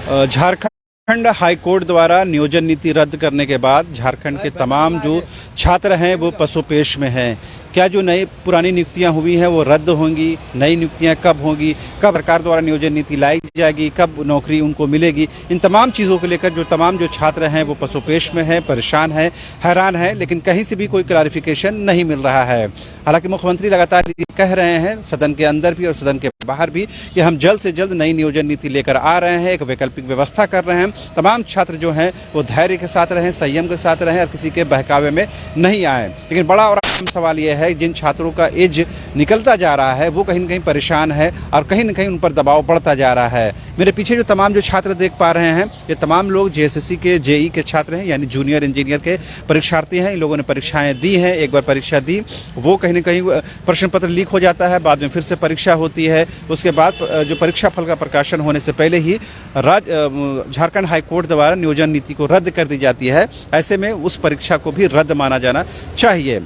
Jharkhand high court द्वारा नियोजन नीति रद्द करने के बाद झारखंड के तमाम जो छात्र हैं वो पसोपेश में हैं। क्या जो नई पुरानी नियुक्तियां हुई हैं वो रद्द होंगी, नई नियुक्तियां कब होंगी, कब सरकार द्वारा नियोजन नीति लाई जाएगी, कब नौकरी उनको मिलेगी, इन तमाम चीज़ों को लेकर जो तमाम जो छात्र हैं वो पसोपेश में हैं, परेशान हैं, हैरान हैं, लेकिन कहीं से भी कोई क्लैरिफिकेशन नहीं मिल रहा है। हालांकि मुख्यमंत्री लगातार ये कह रहे हैं सदन के अंदर भी और सदन के बाहर भी कि हम जल्द से जल्द नई नियोजन नीति लेकर आ रहे हैं, एक वैकल्पिक व्यवस्था कर रहे हैं। तमाम छात्र जो हैं वो धैर्य के साथ रहें, संयम के साथ रहें और किसी के बहकावे में नहीं आए। लेकिन बड़ा और अहम सवाल यह है जिन छात्रों का एज निकलता जा रहा है वो कहीं न कहीं परेशान है और कहीं न कहीं उन पर दबाव बढ़ता जा रहा है। मेरे पीछे जो तमाम जो छात्र देख पा रहे हैं ये तमाम लोग जेएसएससी के जेई के छात्र हैं, यानी जूनियर इंजीनियर के परीक्षार्थी हैं। इन लोगों ने परीक्षाएं दी हैं, एक बार परीक्षा दी, वो कहीं न कहीं प्रश्न पत्र लीक हो जाता है, बाद में फिर से परीक्षा होती है। उसके बाद जो परीक्षा फल का प्रकाशन होने से पहले ही झारखंड हाई कोर्ट द्वारा नियोजन नीति को रद्द कर दी जाती है। ऐसे में उस परीक्षा को भी रद्द माना जाना चाहिए।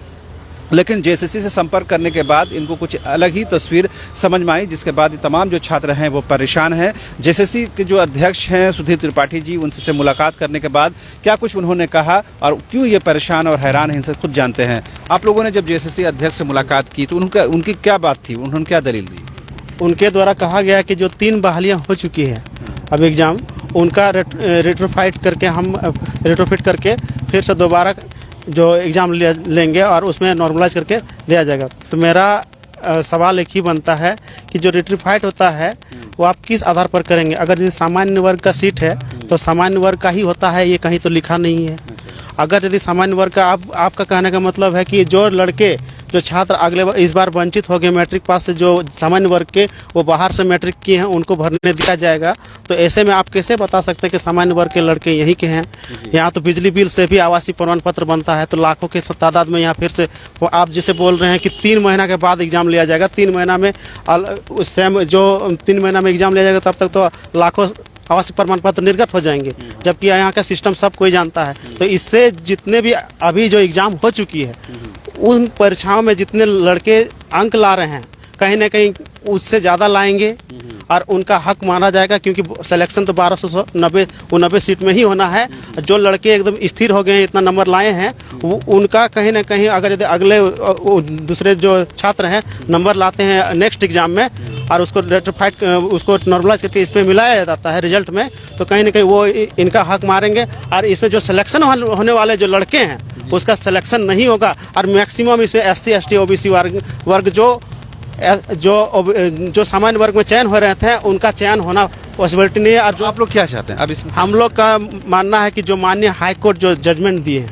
लेकिन जेएसएससी से संपर्क करने के बाद इनको कुछ अलग ही तस्वीर समझ में आई, जिसके बाद ये तमाम जो छात्र हैं वो परेशान हैं। जेएसएससी के जो अध्यक्ष हैं सुधीर त्रिपाठी जी, उनसे मुलाकात करने के बाद क्या कुछ उन्होंने कहा और क्यों ये परेशान और हैरान हैं, इनसे खुद जानते हैं। आप लोगों ने जब जेएसएससी अध्यक्ष से मुलाकात की तो उनकी क्या बात थी, उन्होंने क्या दलील दी? उनके द्वारा कहा गया कि जो 3 बहालियाँ हो चुकी है अब एग्ज़ाम, उनका रेट्रोफिट करके फिर से दोबारा जो एग्ज़ाम लेंगे और उसमें नॉर्मलाइज करके दिया जाएगा। तो मेरा सवाल एक ही बनता है कि जो रेट्रीफाइड होता है वो आप किस आधार पर करेंगे? अगर यदि सामान्य वर्ग का सीट है तो सामान्य वर्ग का ही होता है, ये कहीं तो लिखा नहीं है। अगर यदि सामान्य वर्ग का आपका कहने का मतलब है कि जो लड़के जो छात्र इस बार वंचित हो गए मैट्रिक पास से, जो सामान्य वर्ग के वो बाहर से मैट्रिक किए हैं उनको भरने दिया जाएगा, तो ऐसे में आप कैसे बता सकते हैं कि सामान्य वर्ग के लड़के यहीं के हैं? यहाँ तो बिजली बिल से भी आवासीय प्रमाण पत्र बनता है, तो लाखों के तादाद में यहाँ फिर से आप जैसे बोल रहे हैं कि 3 महीना के बाद एग्ज़ाम लिया जाएगा, 3 महीना में जो 3 महीना में एग्ज़ाम लिया जाएगा तब तक तो लाखों आवासीय प्रमाण पत्र निर्गत हो जाएंगे, जबकि यहाँ का सिस्टम सब कोई जानता है। तो इससे जितने भी अभी जो एग्ज़ाम हो चुकी है उन परीक्षाओं में जितने लड़के अंक ला रहे हैं कहीं ना कहीं उससे ज़्यादा लाएंगे और उनका हक माना जाएगा, क्योंकि सिलेक्शन तो 1290 सीट में ही होना है। जो लड़के एकदम स्थिर हो गए हैं, इतना नंबर लाए हैं, वो उनका कहीं ना कहीं अगर यदि अगले दूसरे जो छात्र हैं नंबर लाते हैं नेक्स्ट एग्ज़ाम में और उसको रेट्रोफाइड उसको नॉर्मलाइज करके इसमें मिलाया जाता है रिजल्ट में, तो कहीं ना कहीं वो इनका हक मारेंगे और इसमें जो सिलेक्शन होने वाले जो लड़के हैं उसका सिलेक्शन नहीं होगा। और मैक्सिमम इसमें SC ST OBC वर्ग जो सामान्य वर्ग में चयन हो रहे थे उनका चयन होना पॉसिबिलिटी नहीं है। और जो आप लोग क्या चाहते हैं अब इसमें? हम लोग का मानना है कि जो माननीय हाई कोर्ट जो जजमेंट दिए हैं,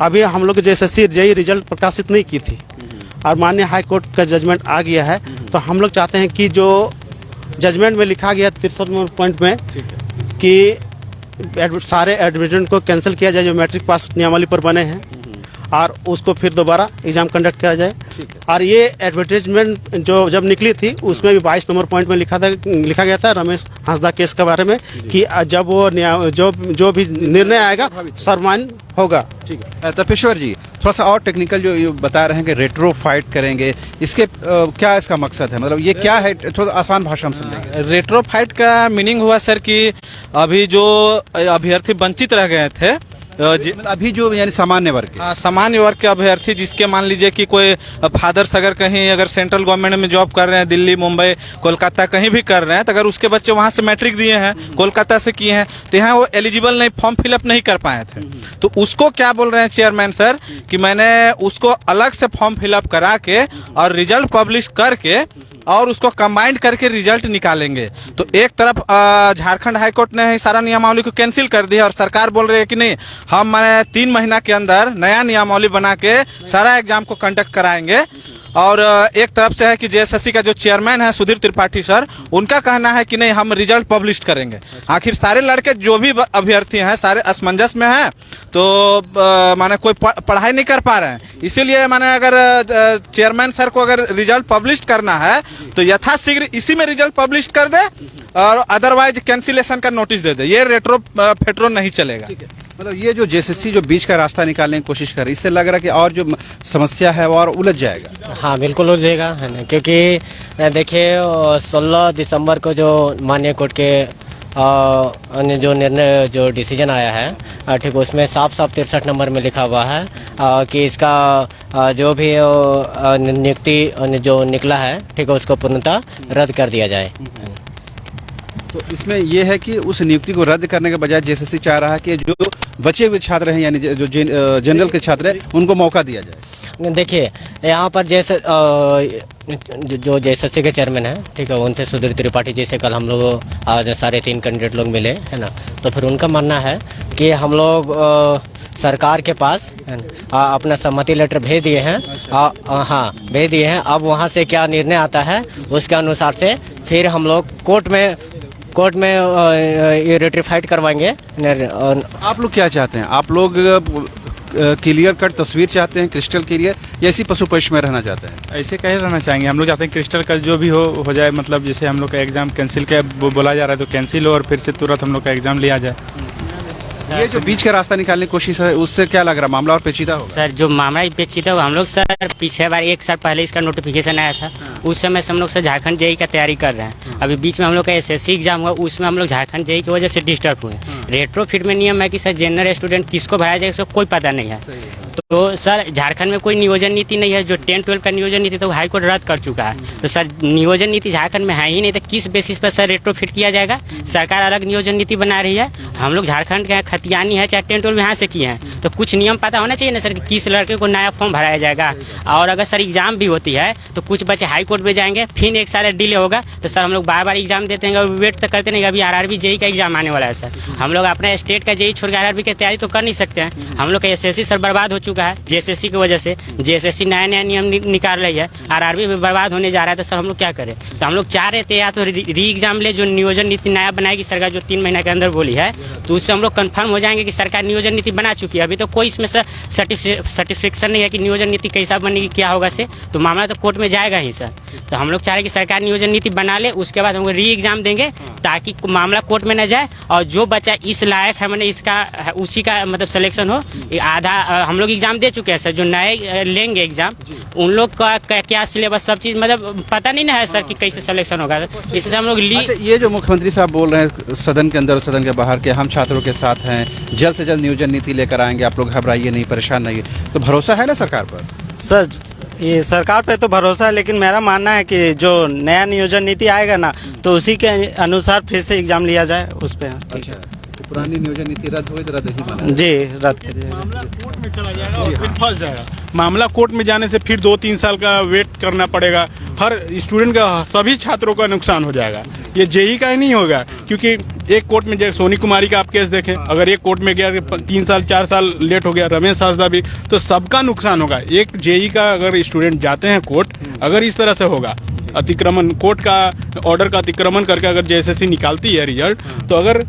अभी हम लोग जेएसएससी जेई रिजल्ट प्रकाशित नहीं की थी और माननीय हाई कोर्ट का जजमेंट आ गया है, तो हम लोग चाहते हैं कि जो जजमेंट में लिखा गया 63 पॉइंट में कि सारे एडमिटेंट को कैंसिल किया जाए जो मैट्रिक पास नियमावली पर बने हैं और उसको फिर दोबारा एग्ज़ाम कंडक्ट किया जाए। और ये एडवर्टीजमेंट जो जब निकली थी उसमें भी 22 नंबर पॉइंट में लिखा गया था रमेश हांसदा केस के बारे में कि जब वो जो भी निर्णय आएगा सर्वमान्य होगा। ठीक है तपेश्वर जी, थोड़ा सा और टेक्निकल जो बता रहे हैं कि रेट्रोफाइट करेंगे, इसके क्या इसका मकसद है, मतलब ये क्या है, थोड़ा आसान भाषा में समझेंगे। रेट्रोफाइट का मीनिंग हुआ सर कि अभी जो अभ्यर्थी वंचित रह गए थे अभी जो यानी सामान्य वर्ग के अभ्यर्थी, जिसके मान लीजिए कि कोई फादर्स अगर कहीं अगर सेंट्रल गवर्नमेंट में जॉब कर रहे हैं, दिल्ली मुंबई कोलकाता कहीं भी कर रहे हैं, तो अगर उसके बच्चे वहां से मैट्रिक दिए हैं, कोलकाता से किए हैं, तो यहाँ वो एलिजिबल नहीं, फॉर्म फिलअप नहीं कर पाए थे, तो उसको क्या बोल रहे हैं चेयरमैन सर कि मैंने उसको अलग से फॉर्म फिलअप करा के और रिजल्ट पब्लिश करके और उसको कंबाइंड करके रिजल्ट निकालेंगे। तो एक तरफ झारखंड हाईकोर्ट ने सारा नियमावली को कैंसिल कर दिया और सरकार बोल रही है कि नहीं, हम 3 महीना के अंदर नया नियमावली बना के सारा एग्जाम को कंडक्ट कराएंगे। और एक तरफ से है कि जेएसएससी का जो चेयरमैन है सुधीर त्रिपाठी सर, उनका कहना है कि नहीं हम रिजल्ट पब्लिश करेंगे। आखिर सारे लड़के जो भी अभ्यर्थी हैं सारे असमंजस में हैं, तो माने कोई पढ़ाई नहीं कर पा रहे हैं, इसीलिए माने अगर चेयरमैन सर को अगर रिजल्ट पब्लिश करना है तो यथाशीघ्र इसी में रिजल्ट पब्लिश कर दे और अदरवाइज कैंसिलेशन का नोटिस दे दे, ये रेट्रो फेट्रो नहीं चलेगा। मतलब ये जो जेएसएससी जो बीच का रास्ता निकालने की कोशिश कर रही है, इससे लग रहा है कि और जो समस्या है वो और उलझ जाएगा। हाँ बिल्कुल उलझ जाएगा, है ना, क्योंकि देखिए 16 दिसंबर को जो माननीय कोर्ट के जो निर्णय जो डिसीजन आया है ठीक उसमें साफ 63 नंबर में लिखा हुआ है कि इसका जो भी नियुक्ति जो निकला है ठीक है उसको पूर्णतः रद्द कर दिया जाए। तो इसमें यह है कि उस नियुक्ति को रद्द करने के बजाय जेएसएससी चाह रहा है कि जो बचे हुए छात्र हैं यानी जो जनरल के छात्र हैं उनको मौका दिया जाए। देखिए यहाँ पर जैसे जो जेएसएससी के चेयरमैन हैं ठीक है उनसे सुधीर त्रिपाठी जी से कल हम लोग आज 3.5 कैंडिडेट लोग मिले है ना, तो फिर उनका मानना है कि हम लोग सरकार के पास अपना सहमति लेटर भेज दिए हैं। हाँ भेज दिए हैं। अब वहाँ से क्या निर्णय आता है उसके अनुसार से फिर हम लोग कोर्ट में ये रेटिफाइड करवाएंगे। आप लोग क्या चाहते हैं? आप लोग क्लियर कट तस्वीर चाहते हैं, क्रिस्टल क्लियर, या इसी पशु पेश में रहना चाहते हैं? ऐसे कहीं रहना चाहेंगे। हम लोग चाहते हैं क्रिस्टल कट जो भी हो जाए, मतलब जैसे हम लोग का एग्ज़ाम कैंसिल का बोला जा रहा है तो कैंसिल हो और फिर से तुरंत हम लोग का एग्ज़ाम लिया जाए। ये जो बीच का रास्ता निकालने की कोशिश है उससे क्या लग रहा है, मामला और पेचीदा होगा? सर जो मामला पेचीदा होगा, हम लोग सर पिछले बार 1 साल पहले इसका नोटिफिकेशन आया था, उस समय से हम लोग सर झारखंड जेई का तैयारी कर रहे हैं। अभी बीच में हम लोग का एसएससी एग्जाम हुआ, उसमें हम लोग झारखंड जेई की वजह से डिस्टर्ब हुए। रेट्रोफिट में नियम है कि सर जनरल स्टूडेंट किसको भराया जाएगा इसको कोई पता नहीं है। तो सर झारखंड में कोई नियोजन नीति नहीं है। जो 10-12 का नियोजन नीति तो हाई कोर्ट रद्द कर चुका है। तो सर नियोजन नीति झारखंड में है ही नहीं, तो किस बेसिस पर सर रेट्रोफिट किया जाएगा? सरकार अलग नियोजन नीति बना रही है, हम लोग झारखंड के खतियानी है चाहे 10-12 यहाँ से किए हैं, तो कुछ नियम पता होना चाहिए ना सर कि किस लड़के को नया फॉर्म भराया जाएगा। और अगर सर एग्जाम भी होती है तो कुछ बच्चे हाई कोर्ट में जाएंगे, फिर 1 साल डिले होगा, तो सर हम लोग बार एग्जाम देते हैं और वेट तो करते नहीं। अभी आरआरबी जेई का एग्जाम आने वाला है सर, हम लोग अपने स्टेट का जेई छोड़ के आरआरबी की तैयारी तो कर नहीं सकते हैं। हम लोग का एसएससी सर बर्बाद हो चुका है जेएसएससी की वजह से। जेएसएससी नया नियम निकाल रही है, आरआरबी भी बर्बाद होने जा रहा है। तो सर हम लोग क्या करें? तो हम लोग चाह रहे थे या तो री एग्जाम ले, जो नियोजन नीति नया बनाएगी सरकार, जो 3 महीने के अंदर बोली है, तो उससे हम लोग कंफर्म हो जाएंगे कि सरकार नियोजन नीति बना चुकी है। अभी तो कोई इसमें सर्टिफिकेशन नहीं है कि नियोजन नीति कैसा बनेगी क्या होगा से, तो मामला तो कोर्ट में जाएगा ही सर। तो हम लोग चाह रहे कि सरकार नियोजन नीति बना ले, उसके बाद हम लोग री एग्जाम देंगे ताकि मामला कोर्ट में न जाए, और जो बच्चा इस लायक है मैंने इसका उसी का मतलब सिलेक्शन हो। आधा हम लोग एग्जाम दे चुके हैं सर, जो नए लेंगे एग्जाम उन लोग का क्या सिलेबस सब चीज़ मतलब पता नहीं ना है सर कि कैसे सिलेक्शन होगा। इससे हम लोग अच्छा, ये जो मुख्यमंत्री साहब बोल रहे हैं सदन के अंदर और सदन के बाहर के हम छात्रों के साथ हैं, जल्द से जल्द नियोजन नीति लेकर आएंगे, आप लोग घबराइए नहीं, परेशान नहीं, तो भरोसा है ना सरकार पर? सर ये सरकार पे तो भरोसा है, लेकिन मेरा मानना है कि जो नया नियोजन नीति आएगा ना तो उसी के अनुसार फिर से एग्जाम लिया जाए उस पर। ठीक है, तो पुरानी नियोजन नीति रद्द हुई तो रद्द ही माना जी, रद्द कर दिया मामला कोर्ट में चला जाएगा और फिर फंस जाएगा। मामला कोर्ट में जाने से फिर 2-3 साल का वेट करना पड़ेगा। हर स्टूडेंट का, सभी छात्रों का नुकसान हो जाएगा। ये जेई का ही नहीं होगा, क्योंकि एक कोर्ट में जैसे सोनी कुमारी का आप केस देखें, अगर एक कोर्ट में गया 3 साल 4 साल लेट हो गया, रमेश हासदा भी, तो सबका नुकसान होगा। एक जेई का अगर स्टूडेंट जाते हैं कोर्ट, अगर इस तरह से होगा अतिक्रमण, कोर्ट का ऑर्डर का अतिक्रमण करके अगर जेएसएससी निकालती है रिजल्ट, तो अगर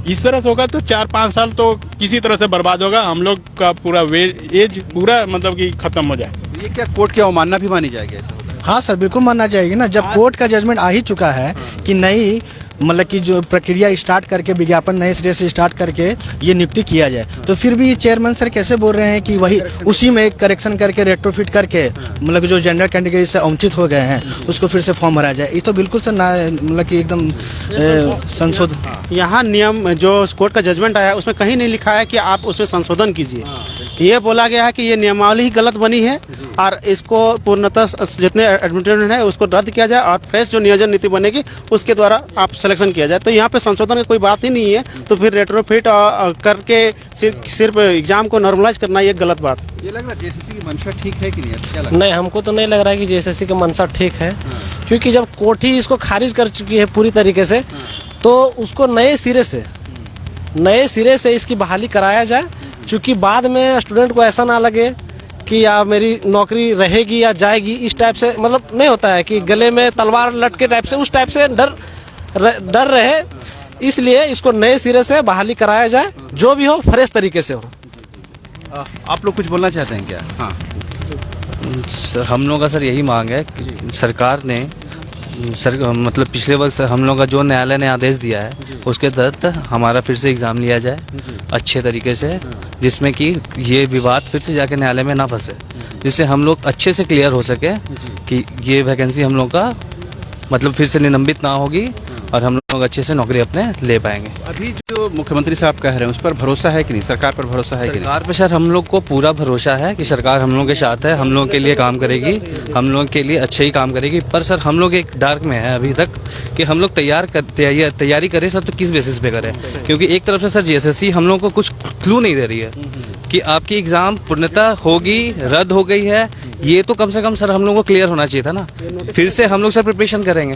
इस तरह से होगा तो 4-5 साल तो किसी तरह से बर्बाद होगा। हम लोग का पूरा एज पूरा मतलब कि खत्म हो जाए। ये क्या कोर्ट की अवमानना भी मानी जाएगी ऐसा? हाँ सर, बिल्कुल मानना चाहिए ना। जब कोर्ट का जजमेंट आ ही चुका है कि नई मतलब कि जो प्रक्रिया स्टार्ट करके विज्ञापन नए सिरे से स्टार्ट करके ये नियुक्ति किया जाए, तो फिर भी चेयरमैन सर कैसे बोल रहे हैं कि वही उसी में करेक्शन करके रेट्रोफिट करके मतलब जो जनरल कैटेगरी से वंचित हो गए हैं उसको फिर से फॉर्म भरा जाए? ये तो बिल्कुल सर ना मतलब कि एकदम संशोधन। यहाँ नियम जो कोर्ट का जजमेंट आया उसमें कहीं नहीं लिखा है कि आप उसमें संशोधन कीजिए। ये बोला गया है कि ये नियमावली ही गलत बनी है और इसको पूर्णतः जितने एडमिटेड है उसको रद्द किया जाए और फ्रेश जो नियोजन नीति बनेगी उसके द्वारा आप सिलेक्शन किया जाए। तो यहाँ पे संशोधन की कोई बात ही नहीं है। तो फिर रेट्रोफिट करके सिर्फ एग्जाम को नॉर्मलाइज करना ये गलत बात। ये लग रहा है जेएसएससी की मंशा ठीक है कि नहीं? क्या लगता है? नहीं, हमको तो नहीं लग रहा है कि जेएसएससी का मंशा ठीक है, क्योंकि जब कोर्ट ही इसको खारिज कर चुकी है पूरी तरीके से, तो उसको नए सिरे से इसकी बहाली कराया जाए, क्योंकि बाद में स्टूडेंट को ऐसा ना लगे कि या मेरी नौकरी रहेगी या जाएगी, इस टाइप से मतलब नहीं होता है कि गले में तलवार लटके टाइप से, उस टाइप से डर रहे। इसलिए इसको नए सिरे से बहाली कराया जाए, जो भी हो फ्रेश तरीके से हो। आप लोग कुछ बोलना चाहते हैं क्या? हाँ हम लोग का सर यही मांग है कि सरकार ने मतलब पिछले वक्त हम लोग का जो न्यायालय ने आदेश दिया है उसके तहत हमारा फिर से एग्ज़ाम लिया जाए अच्छे तरीके से, जिसमें कि ये विवाद फिर से जाके न्यायालय में ना फंसे, जिससे हम लोग अच्छे से क्लियर हो सके कि ये वैकेंसी हम लोग का मतलब फिर से निलंबित ना होगी और हम लोग अच्छे से नौकरी अपने ले पाएंगे। अभी जो मुख्यमंत्री साहब कह रहे हैं उस पर भरोसा है कि नहीं, सरकार पर भरोसा है कि नहीं? सरकार पे सर हम लोग को पूरा भरोसा है कि सरकार हम लोगों के साथ है, हम लोगों के लिए काम करेगी, हम लोगों के लिए अच्छे ही काम करेगी। पर सर हम लोग एक डार्क में है अभी तक कि हम लोग तैयारी करें सर तो किस बेसिस पे करें, क्योंकि एक तरफ से सर जेएसएससी हम लोगों को कुछ क्लू नहीं दे रही है कि आपकी एग्ज़ाम पूर्णतः होगी, रद्द हो गई है। ये तो कम से कम सर हम लोगों को क्लियर होना चाहिए था ना, फिर से हम लोग सर प्रिपरेशन करेंगे।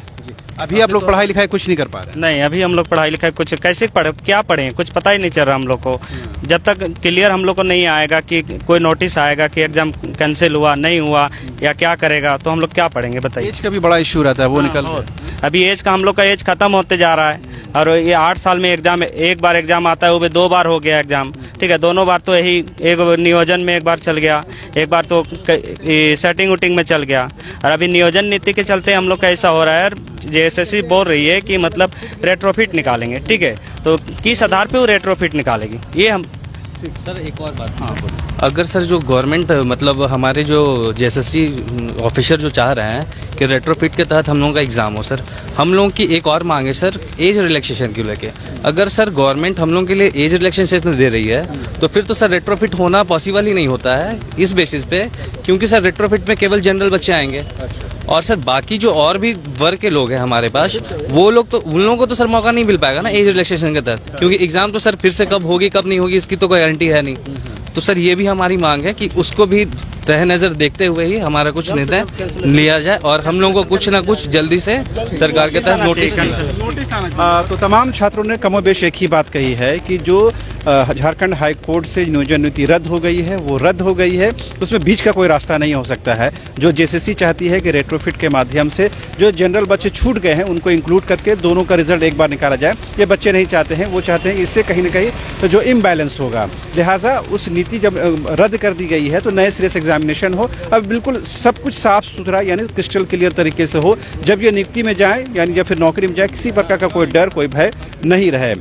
अभी आप लोग पढ़ाई लिखाई कुछ नहीं कर पा रहे हैं? नहीं, अभी हम लोग पढ़ाई लिखाई कुछ कैसे पढ़े, क्या पढ़ें, कुछ पता ही नहीं चल रहा हम लोग को। जब तक क्लियर हम लोग को नहीं आएगा कि कोई नोटिस आएगा कि एग्जाम कैंसिल हुआ नहीं हुआ या क्या करेगा, तो हम लोग क्या पढ़ेंगे बताइए। एज का भी बड़ा इशू रहता है, वो निकल अभी एज का हम लोग का एज खत्म होते जा रहा है और ये 8 साल में एग्जाम, एक बार एग्जाम आता है, वो भी 2 बार हो गया एग्जाम। ठीक है, दोनों बार तो यही एक नियोजन में एक बार चल गया, एक बार तो सेटिंग उटिंग में चल गया, और अभी नियोजन नीति के चलते हम लोग का ऐसा हो रहा है। जेएसएससी बोल रही है कि मतलब रेट्रोफिट निकालेंगे, ठीक है, तो किस आधार पे वो रेट्रोफिट निकालेगी, ये हम सर एक और बात, अगर सर जो गवर्नमेंट मतलब हमारे जो जेएसएससी ऑफिसर जो चाह रहे हैं कि रेट्रोफिट के तहत हम लोगों का एग्ज़ाम हो, सर हम लोगों की एक और मांग है सर एज रिलैक्सेशन को लेके। अगर सर गवर्नमेंट हम लोगों के लिए एज रिलैक्सेशन दे रही है तो फिर तो सर रेट्रोफिट होना पॉसिबल ही नहीं होता है इस बेसिस पे, क्योंकि सर रेट्रोफिट में केवल जनरल बच्चे आएंगे और सर बाकी जो और भी वर्ग के लोग हैं हमारे पास, वो लोग तो उन लोगों को तो सर मौका नहीं मिल पाएगा ना एज रिलैक्सेशन के तहत, क्योंकि एग्जाम तो सर फिर से कब होगी कब नहीं होगी इसकी तो कोई गारंटी है नहीं। तो सर ये भी हमारी मांग है कि उसको भी तय नज़र देखते हुए ही हमारा कुछ निर्णय लिया जाए और हम लोगों को कुछ ना कुछ जल्दी से सरकार के तहत नोटिस तो तमाम छात्रों ने कमोबेश एक ही बात कही है कि जो झारखंड हाई कोर्ट से नियोजन नीति रद्द हो गई है वो रद्द हो गई है, उसमें बीच का कोई रास्ता नहीं हो सकता है। जो जेएसएससी चाहती है कि रेट्रोफिट के माध्यम से जो जनरल बच्चे छूट गए हैं उनको इंक्लूड करके दोनों का रिजल्ट एक बार निकाला जाए, ये बच्चे नहीं चाहते हैं। वो चाहते हैं इससे कहीं ना कहीं तो जो इम्बैलेंस होगा, लिहाजा उस नीति जब रद्द कर दी गई है तो नए सिरे से एग्जामिनेशन हो, अब बिल्कुल सब कुछ साफ सुथरा यानी क्रिस्टल क्लियर तरीके से हो। जब ये नियुक्ति में जाए यानी या फिर नौकरी में जाए, किसी प्रकार का कोई डर कोई भय नहीं रहे।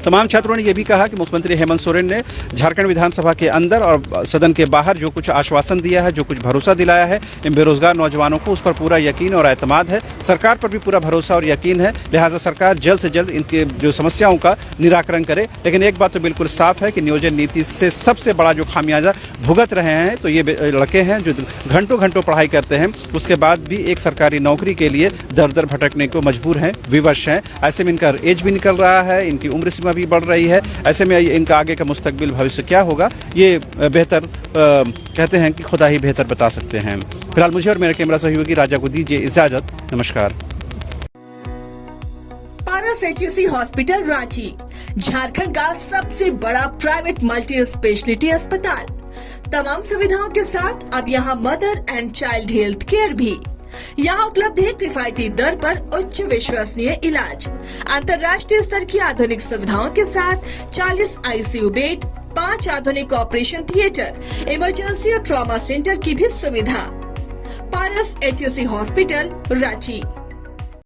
तमाम छात्रों ने यह भी कहा कि मुख्यमंत्री हेमंत सोरेन ने झारखंड विधानसभा के अंदर और सदन के बाहर जो कुछ आश्वासन दिया है, जो कुछ भरोसा दिलाया है इन बेरोजगार नौजवानों को, उस पर पूरा यकीन और एतमाद है। सरकार पर भी पूरा भरोसा और यकीन है, लिहाजा सरकार जल्द से जल्द इनके जो समस्याओं का निराकरण करे। लेकिन एक बात तो बिल्कुल साफ है कि नियोजन नीति से सबसे बड़ा जो खामियाजा भुगत रहे हैं तो ये लड़के हैं जो घंटों घंटों पढ़ाई करते हैं, उसके बाद भी एक सरकारी नौकरी के लिए दर दर भटकने को मजबूर हैं, विवश हैं। ऐसे में इनका एज भी निकल रहा है, इनकी उम्र सीमा भी बढ़ रही है। ऐसे में इनका आगे का मुस्तकबिल भविष्य क्या होगा ये बेहतर कहते हैं कि खुदा ही बेहतर बता सकते हैं। फिलहाल मुझे और मेरे कैमरा सहयोगी राजा को दीजिए इजाजत, नमस्कार। पारस एचएससी हॉस्पिटल रांची, झारखंड का सबसे बड़ा प्राइवेट मल्टी स्पेशलिटी अस्पताल, तमाम सुविधाओं के साथ अब यहाँ mother and child health care भी। यहाँ उपलब्ध है किफायती दर पर उच्च विश्वसनीय इलाज, अंतर्राष्ट्रीय स्तर की आधुनिक सुविधाओं के साथ 40 आईसीयू बेड, 5 आधुनिक ऑपरेशन थिएटर, इमरजेंसी और ट्रॉमा सेंटर की भी सुविधा। पारस एचएससी हॉस्पिटल रांची।